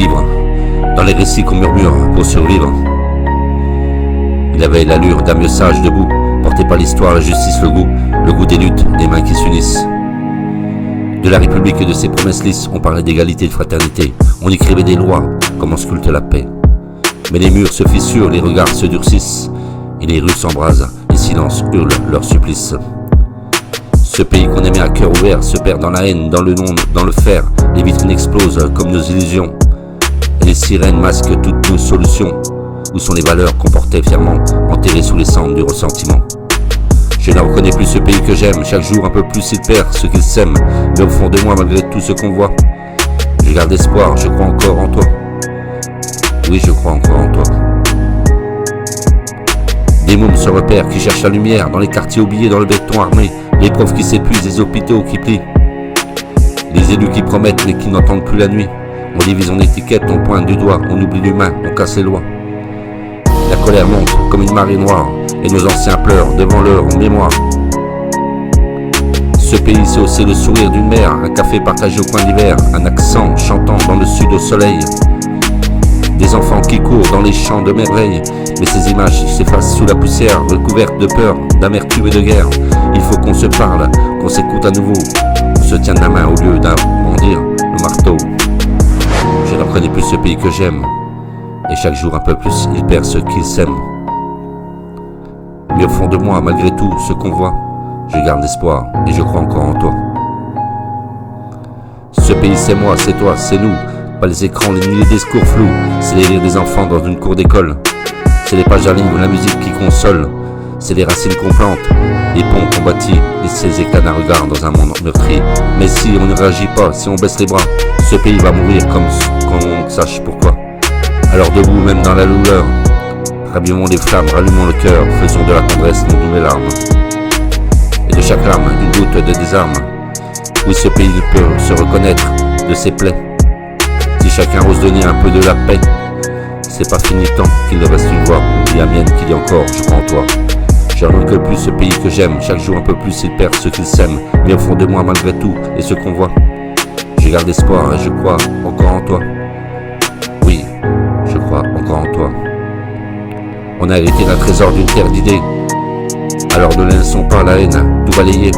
vivre dans les récits qu'on murmure pour survivre. Il avait l'allure d'un vieux sage debout, porté par l'histoire, la justice, le goût des luttes, des mains qui s'unissent. De la République et de ses promesses lisses, on parlait d'égalité et de fraternité. On écrivait des lois, comme on sculpte la paix. Mais les murs se fissurent, les regards se durcissent, et les rues s'embrasent, les silences hurlent leur supplice. Ce pays qu'on aimait à cœur ouvert se perd dans la haine, dans le nom, dans le fer. Les vitrines explosent comme nos illusions, et les sirènes masquent toutes nos solutions. Où sont les valeurs qu'on portait fièrement, enterrées sous les cendres du ressentiment? Je ne reconnais plus ce pays que j'aime, chaque jour un peu plus il perd ce qu'il sème. Mais au fond de moi, malgré tout ce qu'on voit, je garde espoir, je crois encore en toi. Oui, je crois encore en toi. Des mômes se repèrent qui cherchent la lumière, dans les quartiers oubliés, dans le béton armé. Les profs qui s'épuisent, les hôpitaux qui plient. Les élus qui promettent mais qui n'entendent plus la nuit. On divise, on étiquette, on pointe du doigt, on oublie l'humain, on casse les lois. La colère monte comme une marée noire, et nos anciens pleurent devant leur mémoire. Ce pays, c'est aussi le sourire d'une mère, un café partagé au coin d'hiver, un accent chantant dans le sud au soleil. Des enfants qui courent dans les champs de merveille, mais ces images s'effacent sous la poussière, recouvertes de peur, d'amertume et de guerre. Il faut qu'on se parle, qu'on s'écoute à nouveau, qu'on se tienne la main au lieu d'arrondir le marteau. Je ne reconnais plus ce pays que j'aime, et chaque jour un peu plus, il perd ce qu'il sème. Mais au fond de moi, malgré tout ce qu'on voit, je garde espoir et je crois encore en toi. Ce pays, c'est moi, c'est toi, c'est nous. Pas les écrans, ni les discours flous. C'est les rires des enfants dans une cour d'école. C'est les pages d'un livre, la musique qui console. C'est les racines qu'on plante, les ponts qu'on bâtit, et ces éclats d'un regard dans un monde meurtri. Mais si on ne réagit pas, si on baisse les bras, ce pays va mourir comme on sache pourquoi. Alors debout, même dans la douleur, rallumons les flammes, rallumons le cœur, faisons de la tendresse nos nouvelles larmes. Et de chaque larme, une goutte de désarme. Oui, ce pays ne peut se reconnaître de ses plaies. Si chacun ose donner un peu de la paix, c'est pas fini tant qu'il ne reste une voix, ou la mienne qui dit encore, je crois en toi. Je ne reconnais plus ce pays que j'aime, chaque jour un peu plus il perd ce qu'il sème. Mais au fond de moi, malgré tout, et ce qu'on voit, je garde espoir et je crois encore en toi. Oui, je crois encore en toi. On a hérité d'un trésor d'une terre d'idées, alors ne laissons pas la haine tout balayer.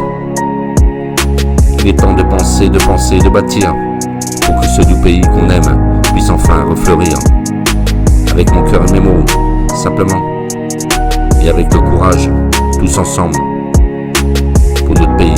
Il est temps de penser, de bâtir, pour que ce doux pays qu'on aime puisse enfin refleurir. Avec mon cœur et mes mots, simplement, et avec le courage, tous ensemble, pour notre pays.